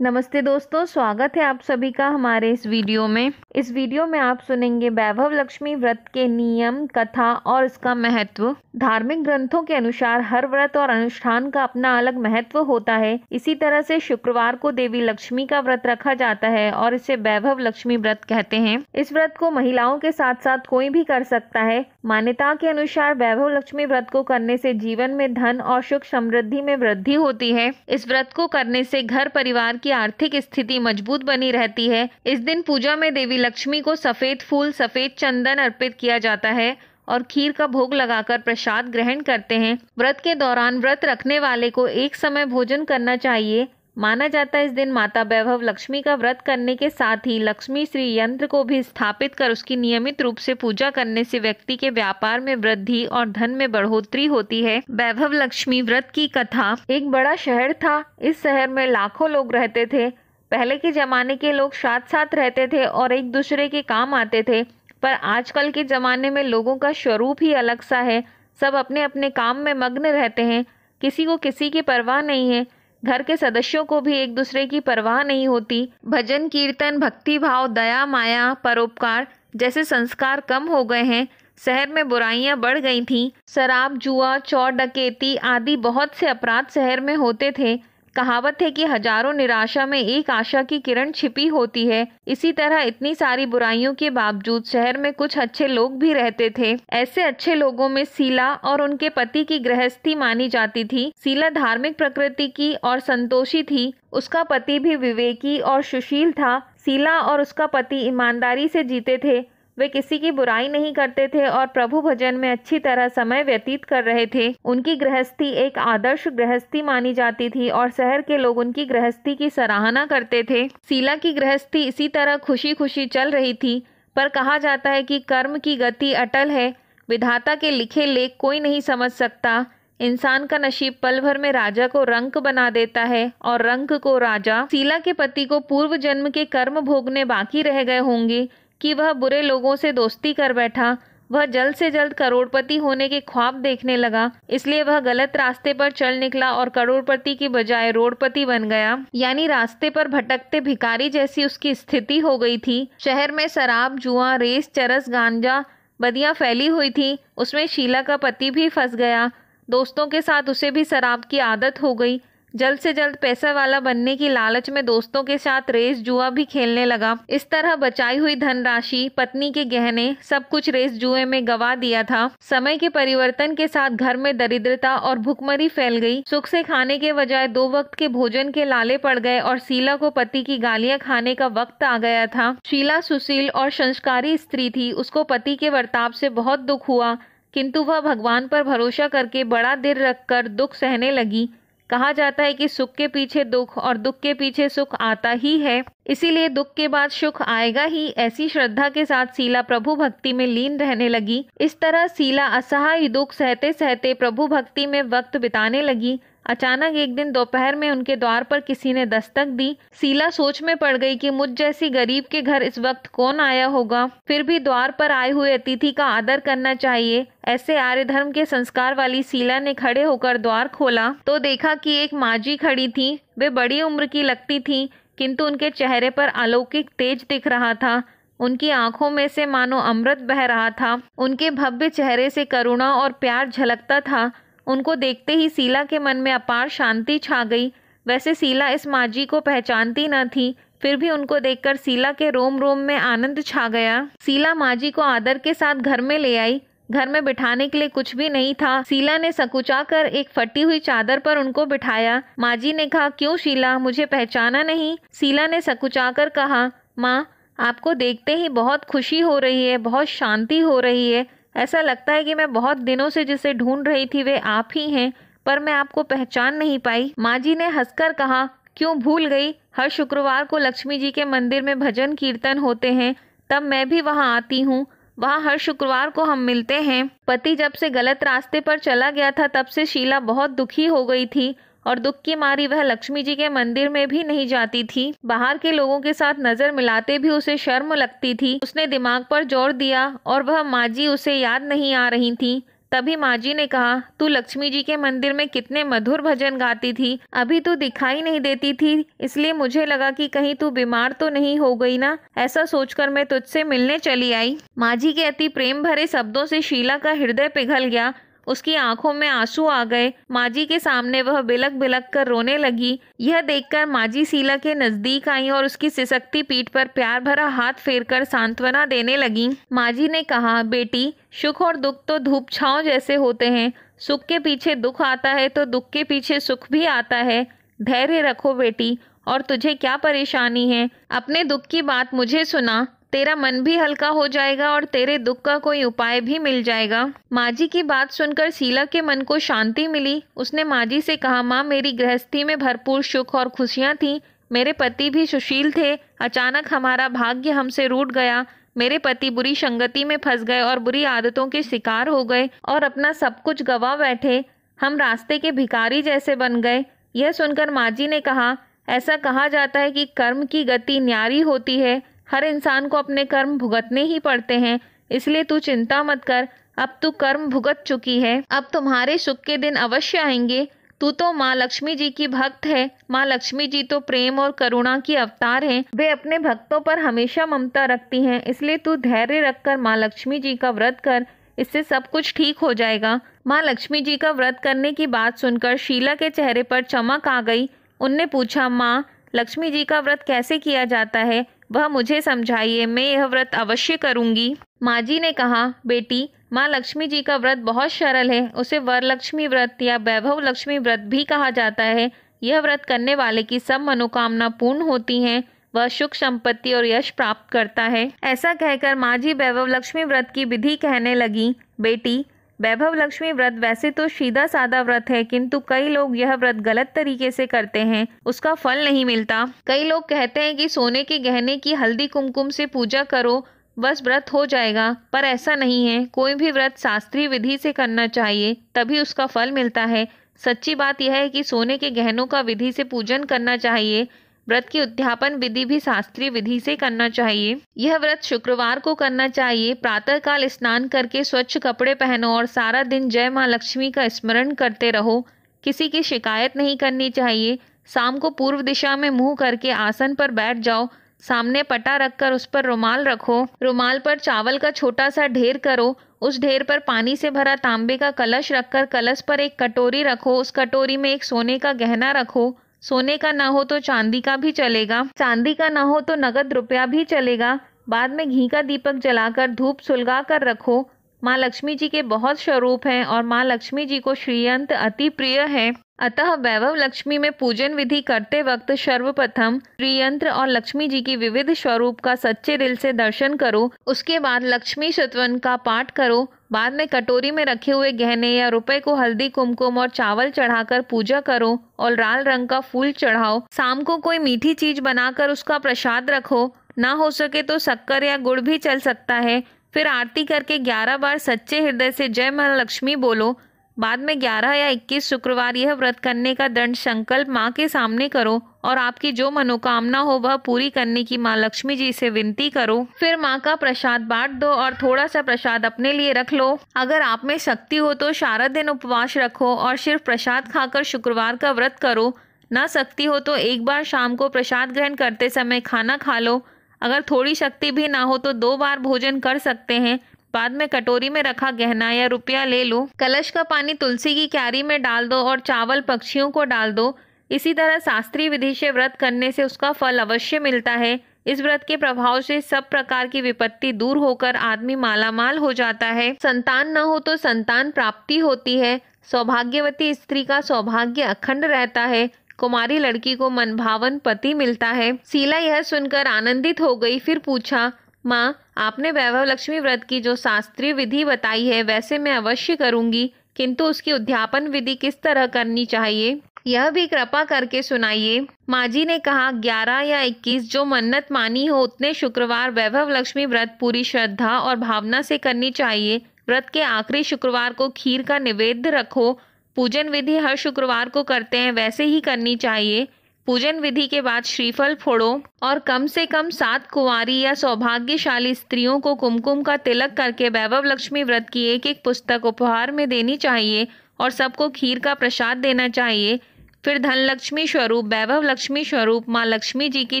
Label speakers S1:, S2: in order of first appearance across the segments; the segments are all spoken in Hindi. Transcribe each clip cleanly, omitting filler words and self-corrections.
S1: नमस्ते दोस्तों, स्वागत है आप सभी का हमारे इस वीडियो में। इस वीडियो में आप सुनेंगे वैभव लक्ष्मी व्रत के नियम, कथा और इसका महत्व। धार्मिक ग्रंथों के अनुसार हर व्रत और अनुष्ठान का अपना अलग महत्व होता है। इसी तरह से शुक्रवार को देवी लक्ष्मी का व्रत रखा जाता है और इसे वैभव लक्ष्मी व्रत कहते हैं। इस व्रत को महिलाओं के साथ साथ कोई भी कर सकता है। मान्यता के अनुसार वैभव लक्ष्मी व्रत को करने से जीवन में धन और सुख समृद्धि में वृद्धि होती है। इस व्रत को करने से घर परिवार की आर्थिक स्थिति मजबूत बनी रहती है। इस दिन पूजा में देवी लक्ष्मी को सफेद फूल, सफेद चंदन अर्पित किया जाता है और खीर का भोग लगाकर प्रसाद ग्रहण करते हैं। व्रत के दौरान व्रत रखने वाले को एक समय भोजन करना चाहिए। माना जाता है इस दिन माता वैभव लक्ष्मी का व्रत करने के साथ ही लक्ष्मी श्री यंत्र को भी स्थापित कर उसकी नियमित रूप से पूजा करने से व्यक्ति के व्यापार में वृद्धि और धन में बढ़ोतरी होती है। वैभव लक्ष्मी व्रत की कथा। एक बड़ा शहर था। इस शहर में लाखों लोग रहते थे। पहले के जमाने के लोग साथ साथ रहते थे और एक दूसरे के काम आते थे, पर आजकल के जमाने में लोगों का स्वरूप ही अलग सा है। सब अपने अपने काम में मग्न रहते हैं। किसी को किसी की परवाह नहीं है। घर के सदस्यों को भी एक दूसरे की परवाह नहीं होती। भजन कीर्तन, भक्ति भाव, दया माया, परोपकार जैसे संस्कार कम हो गए हैं। शहर में बुराइयां बढ़ गई थीं। शराब, जुआ, चोर डकैती आदि बहुत से अपराध शहर में होते थे। कहावत है कि हजारों निराशा में एक आशा की किरण छिपी होती है। इसी तरह इतनी सारी बुराइयों के बावजूद शहर में कुछ अच्छे लोग भी रहते थे। ऐसे अच्छे लोगों में शीला और उनके पति की गृहस्थी मानी जाती थी। शीला धार्मिक प्रकृति की और संतोषी थी। उसका पति भी विवेकी और सुशील था। शीला और उसका पति ईमानदारी से जीते थे। वे किसी की बुराई नहीं करते थे और प्रभु भजन में अच्छी तरह समय व्यतीत कर रहे थे। उनकी गृहस्थी एक आदर्श गृहस्थी मानी जाती थी और शहर के लोग उनकी गृहस्थी की सराहना करते थे। शीला की गृहस्थी इसी तरह खुशी खुशी चल रही थी, पर कहा जाता है कि कर्म की गति अटल है। विधाता के लिखे लेख कोई नहीं समझ सकता। इंसान का नसीब पल भर में राजा को रंक बना देता है और रंक को राजा। शीला के पति को पूर्व जन्म के कर्म भोगने बाकी रह गए होंगे कि वह बुरे लोगों से दोस्ती कर बैठा। वह जल्द से जल्द करोड़पति होने के ख्वाब देखने लगा, इसलिए वह गलत रास्ते पर चल निकला और करोड़पति की बजाय रोड़पति बन गया। यानी रास्ते पर भटकते भिखारी जैसी उसकी स्थिति हो गई थी। शहर में शराब, जुआ, रेस, चरस, गांजा बदियां फैली हुई थी। उसमें शीला का पति भी फंस गया। दोस्तों के साथ उसे भी शराब की आदत हो गई। जल्द से जल्द पैसा वाला बनने की लालच में दोस्तों के साथ रेस जुआ भी खेलने लगा। इस तरह बचाई हुई धनराशि, पत्नी के गहने, सब कुछ रेस जुए में गवा दिया था। समय के परिवर्तन के साथ घर में दरिद्रता और भुखमरी फैल गई। सुख से खाने के बजाय 2 वक्त के भोजन के लाले पड़ गए और शीला को पति की गालियां खाने का वक्त आ गया था। शीला सुशील और संस्कारी स्त्री थी। उसको पति के बर्ताव से बहुत दुख हुआ, किंतु वह भगवान पर भरोसा करके बड़ा दिल रखकर दुख सहने लगी। कहा जाता है कि सुख के पीछे दुख और दुख के पीछे सुख आता ही है, इसीलिए दुख के बाद सुख आएगा ही। ऐसी श्रद्धा के साथ शीला प्रभु भक्ति में लीन रहने लगी। इस तरह शीला असहाय दुख सहते सहते प्रभु भक्ति में वक्त बिताने लगी। अचानक एक दिन दोपहर में उनके द्वार पर किसी ने दस्तक दी। शीला सोच में पड़ गई कि मुझ जैसी गरीब के घर इस वक्त कौन आया होगा। फिर भी द्वार पर आए हुए अतिथि का आदर करना चाहिए। ऐसे आर्य धर्म के संस्कार वाली शीला ने खड़े होकर द्वार खोला तो देखा कि एक माजी खड़ी थी। वे बड़ी उम्र की लगती थी, किंतु उनके चेहरे पर अलौकिक तेज दिख रहा था। उनकी आंखों में से मानो अमृत बह रहा था। उनके भव्य चेहरे से करुणा और प्यार झलकता था। उनको देखते ही शीला के मन में अपार शांति छा गई। वैसे शीला इस माजी को पहचानती न थी, फिर भी उनको देखकर शीला के रोम रोम में आनंद छा गया। शीला माजी को आदर के साथ घर में ले आई। घर में बिठाने के लिए कुछ भी नहीं था। शीला ने सकुचा कर एक फटी हुई चादर पर उनको बिठाया। माजी ने कहा, क्यों शीला, मुझे पहचाना नहीं? शीला ने सकुचा कर कहा, माँ, आपको देखते ही बहुत खुशी हो रही है, बहुत शांति हो रही है। ऐसा लगता है कि मैं बहुत दिनों से जिसे ढूंढ रही थी वे आप ही हैं, पर मैं आपको पहचान नहीं पाई। माँ जी ने हंसकर कहा, क्यों भूल गई? हर शुक्रवार को लक्ष्मी जी के मंदिर में भजन कीर्तन होते हैं, तब मैं भी वहाँ आती हूँ। वहाँ हर शुक्रवार को हम मिलते हैं। पति जब से गलत रास्ते पर चला गया था, तब से शीला बहुत दुखी हो गई थी और दुख की मारी वह लक्ष्मी जी के मंदिर में भी नहीं जाती थी। बाहर के लोगों के साथ नजर मिलाते भी उसे शर्म लगती थी। उसने दिमाग पर जोर दिया और वह माँ जी उसे याद नहीं आ रही थी। तभी माँ जी ने कहा, तू लक्ष्मी जी के मंदिर में कितने मधुर भजन गाती थी, अभी तू दिखाई नहीं देती थी, इसलिए मुझे लगा कि कहीं तू बीमार तो नहीं हो गई ना। ऐसा सोचकर मैं तुझसे मिलने चली आई। माँ जी के अति प्रेम भरे शब्दों से शीला का हृदय पिघल गया। उसकी आंखों में आंसू आ गए। माँ जी के सामने वह बिलक बिलक कर रोने लगी। यह देखकर माँ जी शीला के नजदीक आई और उसकी सिसकती पीठ पर प्यार भरा हाथ फेरकर सांत्वना देने लगी। माँ जी ने कहा, बेटी, सुख और दुख तो धूप छांव जैसे होते हैं। सुख के पीछे दुख आता है तो दुख के पीछे सुख भी आता है। धैर्य रखो बेटी। और तुझे क्या परेशानी है? अपने दुख की बात मुझे सुना, तेरा मन भी हल्का हो जाएगा और तेरे दुख का कोई उपाय भी मिल जाएगा। माँ जी की बात सुनकर शीला के मन को शांति मिली। उसने माँ जी से कहा, माँ, मेरी गृहस्थी में भरपूर सुख और खुशियाँ थीं। मेरे पति भी सुशील थे। अचानक हमारा भाग्य हमसे रूठ गया। मेरे पति बुरी संगति में फंस गए और बुरी आदतों के शिकार हो गए और अपना सब कुछ गंवा बैठे। हम रास्ते के भिखारी जैसे बन गए। यह सुनकर माँ जी ने कहा, ऐसा कहा जाता है कि कर्म की गति न्यारी होती है। हर इंसान को अपने कर्म भुगतने ही पड़ते हैं, इसलिए तू चिंता मत कर। अब तू कर्म भुगत चुकी है, अब तुम्हारे सुख के दिन अवश्य आएंगे। तू तो माँ लक्ष्मी जी की भक्त है। माँ लक्ष्मी जी तो प्रेम और करुणा की अवतार हैं। वे अपने भक्तों पर हमेशा ममता रखती हैं, इसलिए तू धैर्य रखकर माँ लक्ष्मी जी का व्रत कर। इससे सब कुछ ठीक हो जाएगा। माँ लक्ष्मी जी का व्रत करने की बात सुनकर शीला के चेहरे पर चमक आ गई। उनने पूछा, माँ, लक्ष्मी जी का व्रत कैसे किया जाता है? वह मुझे समझाइए, मैं यह व्रत अवश्य करूंगी। माँ जी ने कहा, बेटी, माँ लक्ष्मी जी का व्रत बहुत सरल है। उसे वरलक्ष्मी व्रत या वैभव लक्ष्मी व्रत भी कहा जाता है। यह व्रत करने वाले की सब मनोकामना पूर्ण होती हैं। वह सुख, संपत्ति और यश प्राप्त करता है। ऐसा कहकर माँ जी वैभव लक्ष्मी व्रत की विधि कहने लगी। बेटी, वैभव लक्ष्मी व्रत वैसे तो सीधा सादा व्रत है, किंतु कई लोग यह व्रत गलत तरीके से करते हैं, उसका फल नहीं मिलता। कई लोग कहते हैं कि सोने के गहने की हल्दी कुमकुम से पूजा करो, बस व्रत हो जाएगा, पर ऐसा नहीं है। कोई भी व्रत शास्त्रीय विधि से करना चाहिए, तभी उसका फल मिलता है। सच्ची बात यह है कि सोने के गहनों का विधि से पूजन करना चाहिए। व्रत की उद्यापन विधि भी शास्त्रीय विधि से करना चाहिए। यह व्रत शुक्रवार को करना चाहिए। प्रातःकाल स्नान करके स्वच्छ कपड़े पहनो और सारा दिन जय माँ लक्ष्मी का स्मरण करते रहो। किसी की शिकायत नहीं करनी चाहिए। शाम को पूर्व दिशा में मुंह करके आसन पर बैठ जाओ। सामने पटा रखकर उस पर रुमाल रखो। रुमाल पर चावल का छोटा सा ढेर करो। उस ढेर पर पानी से भरा तांबे का कलश रखकर कलश पर एक कटोरी रखो। उस कटोरी में एक सोने का गहना रखो। सोने का ना हो तो चांदी का भी चलेगा। चांदी का ना हो तो नगद रुपया भी चलेगा। बाद में घी का दीपक जलाकर धूप सुलगा कर रखो। माँ लक्ष्मी जी के बहुत स्वरूप हैं और माँ लक्ष्मी जी को श्रीयंत्र अति प्रिय है। अतः वैभव लक्ष्मी में पूजन विधि करते वक्त सर्वप्रथम श्रीयंत्र और लक्ष्मी जी की विविध स्वरूप का सच्चे दिल से दर्शन करो। उसके बाद लक्ष्मी स्तवन का पाठ करो। बाद में कटोरी में रखे हुए गहने या रुपए को हल्दी कुमकुम और चावल चढ़ाकर पूजा करो और लाल रंग का फूल चढ़ाओ। शाम को कोई मीठी चीज बनाकर उसका प्रसाद रखो। ना हो सके तो शक्कर या गुड़ भी चल सकता है। फिर आरती करके 11 बार सच्चे हृदय से जय मां लक्ष्मी बोलो। बाद में 11 या 21 शुक्रवार यह व्रत करने का दृढ़ संकल्प माँ के सामने करो और आपकी जो मनोकामना हो वह पूरी करने की माँ लक्ष्मी जी से विनती करो। फिर माँ का प्रसाद बांट दो और थोड़ा सा प्रसाद अपने लिए रख लो। अगर आप में शक्ति हो तो सारा दिन उपवास रखो और सिर्फ प्रसाद खाकर शुक्रवार का व्रत करो। ना शक्ति हो तो एक बार शाम को प्रसाद ग्रहण करते समय खाना खा लो। अगर थोड़ी शक्ति भी ना हो तो 2 बार भोजन कर सकते हैं। बाद में कटोरी में रखा गहना या रुपया ले लो। कलश का पानी तुलसी की क्यारी में डाल दो और चावल पक्षियों को डाल दो। इसी तरह शास्त्रीय विधि से व्रत करने से उसका फल अवश्य मिलता है। इस व्रत के प्रभाव से सब प्रकार की विपत्ति दूर होकर आदमी मालामाल हो जाता है। संतान न हो तो संतान प्राप्ति होती है। सौभाग्यवती स्त्री का सौभाग्य अखंड रहता है। कुमारी लड़की को मनभावन पति मिलता है। शीला यह सुनकर आनंदित हो गई। फिर पूछा, माँ, आपने वैभव लक्ष्मी व्रत की जो शास्त्रीय विधि बताई है वैसे मैं अवश्य करूंगी, किंतु उसकी उद्यापन विधि किस तरह करनी चाहिए, यह भी कृपा करके सुनाइए। माँ जी ने कहा, 11 या 21 जो मन्नत मानी हो उतने शुक्रवार वैभव लक्ष्मी व्रत पूरी श्रद्धा और भावना से करनी चाहिए। व्रत के आखिरी शुक्रवार को खीर का निवेद्य रखो। पूजन विधि हर शुक्रवार को करते हैं वैसे ही करनी चाहिए। पूजन विधि के बाद श्रीफल फोड़ो और कम से कम 7 कुंवारी या सौभाग्यशाली स्त्रियों को कुमकुम का तिलक करके वैभव लक्ष्मी व्रत की एक एक पुस्तक उपहार में देनी चाहिए और सबको खीर का प्रसाद देना चाहिए। फिर धन लक्ष्मी स्वरूप वैभव लक्ष्मी स्वरूप माँ लक्ष्मी जी की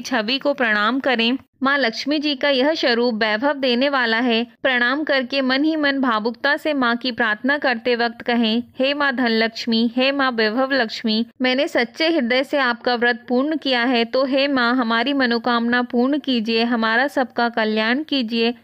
S1: छवि को प्रणाम करें। माँ लक्ष्मी जी का यह स्वरूप वैभव देने वाला है। प्रणाम करके मन ही मन भावुकता से माँ की प्रार्थना करते वक्त कहें, हे माँ धन लक्ष्मी, हे माँ वैभव लक्ष्मी, मैंने सच्चे हृदय से आपका व्रत पूर्ण किया है, तो हे माँ हमारी मनोकामना पूर्ण कीजिए, हमारा सबका कल्याण कीजिए।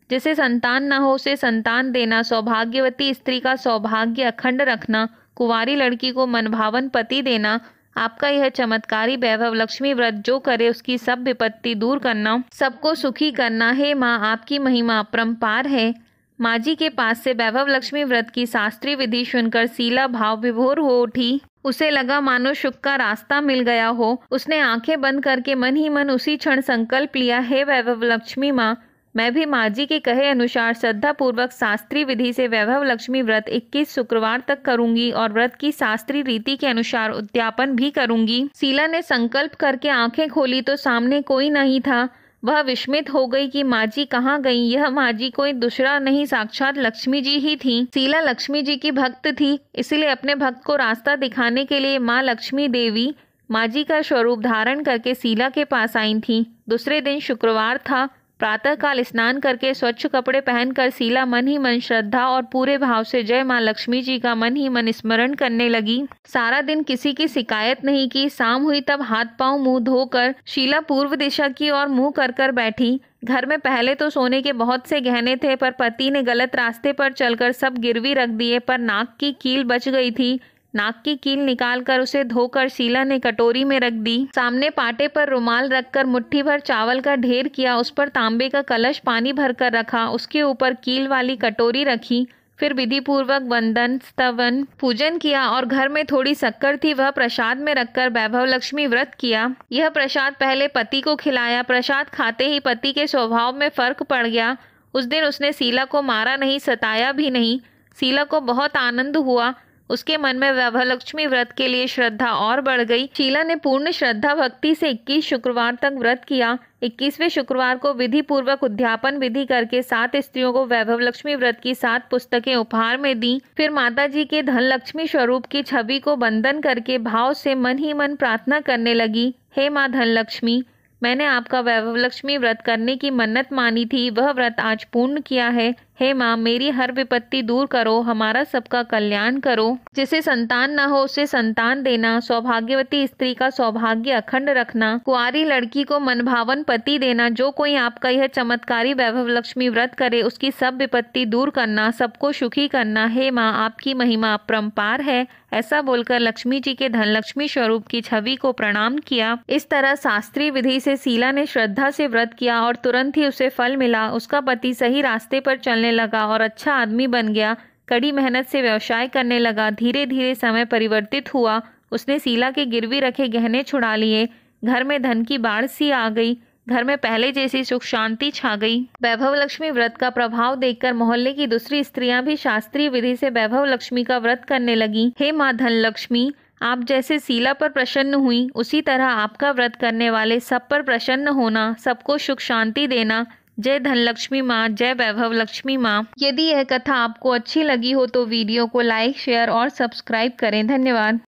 S1: जिसे संतान न हो उसे संतान देना, सौभाग्यवती स्त्री का सौभाग्य अखंड रखना, कुंवारी लड़की को मनभावन पति देना, आपका यह चमत्कारी वैभव लक्ष्मी व्रत जो करे उसकी सब विपत्ति दूर करना, सबको सुखी करना। हे माँ आपकी महिमा अपरंपार है। माँ जी के पास से वैभव लक्ष्मी व्रत की शास्त्रीय विधि सुनकर शीला भाव विभोर हो उठी। उसे लगा मानो सुख का रास्ता मिल गया हो। उसने आंखें बंद करके मन ही मन उसी क्षण संकल्प लिया, हे वैभव लक्ष्मी माँ, मैं भी माँ जी के कहे अनुसार श्रद्धा पूर्वक शास्त्रीय विधि से वैभव लक्ष्मी व्रत 21 शुक्रवार तक करूंगी और व्रत की शास्त्रीय रीति के अनुसार उद्यापन भी करूंगी। शीला ने संकल्प करके आंखें खोली तो सामने कोई नहीं था। वह विस्मित हो गई कि माँ जी कहाँ गईं। यह माँ जी कोई दूसरा नहीं, साक्षात लक्ष्मी जी ही थी। शीला लक्ष्मी जी की भक्त थी, इसलिए अपने भक्त को रास्ता दिखाने के लिए माँ लक्ष्मी देवी माँ जी का स्वरूप धारण करके शीला के पास आई थी। दूसरे दिन शुक्रवार था। प्रातःकाल स्नान करके स्वच्छ कपड़े पहनकर शीला मन ही मन श्रद्धा और पूरे भाव से जय माँ लक्ष्मी जी का मन ही मन स्मरण करने लगी। सारा दिन किसी की शिकायत नहीं की। शाम हुई तब हाथ पांव मुंह धोकर शीला पूर्व दिशा की ओर मुंह कर बैठी। घर में पहले तो सोने के बहुत से गहने थे, पर पति ने गलत रास्ते पर चलकर सब गिरवी रख दिए, पर नाक की कील बच गई थी। नाक की कील निकालकर उसे धोकर शीला ने कटोरी में रख दी। सामने पाटे पर रुमाल रखकर मुट्ठी भर चावल का ढेर किया। उस पर तांबे का कलश पानी भरकर रखा। उसके ऊपर कील वाली कटोरी रखी। फिर विधि पूर्वक वंदन स्तवन पूजन किया और घर में थोड़ी शक्कर थी, वह प्रसाद में रखकर वैभव लक्ष्मी व्रत किया। यह प्रसाद पहले पति को खिलाया। प्रसाद खाते ही पति के स्वभाव में फर्क पड़ गया। उस दिन उसने शीला को मारा नहीं, सताया भी नहीं। शीला को बहुत आनंद हुआ। उसके मन में वैभव लक्ष्मी व्रत के लिए श्रद्धा और बढ़ गई। शीला ने पूर्ण श्रद्धा भक्ति से 21 शुक्रवार तक व्रत किया। 21वें शुक्रवार को विधि पूर्वक उद्यापन विधि करके 7 स्त्रियों को वैभव लक्ष्मी व्रत की 7 पुस्तकें उपहार में दी। फिर माता जी के धन लक्ष्मी स्वरूप की छवि को वंदन करके भाव से मन ही मन प्रार्थना करने लगी, हे माँ धन लक्ष्मी, मैंने आपका वैभव लक्ष्मी व्रत करने की मन्नत मानी थी, वह व्रत आज पूर्ण किया है। हे माँ मेरी हर विपत्ति दूर करो, हमारा सबका कल्याण करो। जिसे संतान न हो उसे संतान देना, सौभाग्यवती स्त्री का सौभाग्य अखंड रखना, कुंवारी लड़की को मनभावन पति देना। जो कोई आपका यह चमत्कारी वैभव लक्ष्मी व्रत करे उसकी सब विपत्ति दूर करना, सबको सुखी करना। हे माँ आपकी महिमा अपरंपार है। ऐसा बोलकर लक्ष्मी जी के धन लक्ष्मी स्वरूप की छवि को प्रणाम किया। इस तरह शास्त्रीय विधि से शीला ने श्रद्धा से व्रत किया और तुरंत ही उसे फल मिला। उसका पति सही रास्ते पर चलने लगा और अच्छा आदमी बन गया। कड़ी मेहनत से व्यवसाय करने लगा। धीरे धीरे समय परिवर्तित हुआ। उसने शीला के गिरवी रखे गहने छुड़ा लिए। घर में धन की बाढ़ सी आ गई। घर में पहले जैसी सुख शांति छा गई। वैभव लक्ष्मी व्रत का प्रभाव देखकर मोहल्ले की दूसरी स्त्रियां भी शास्त्रीय विधि से वैभव लक्ष्मी का व्रत करने लगी। हे माँ धन लक्ष्मी, आप जैसे शीला पर प्रसन्न हुई उसी तरह आपका व्रत करने वाले सब पर प्रसन्न होना, सबको सुख शांति देना। जय धन लक्ष्मी माँ, जय वैभव लक्ष्मी माँ। यदि यह कथा आपको अच्छी लगी हो तो वीडियो को लाइक, शेयर और सब्सक्राइब करें। धन्यवाद।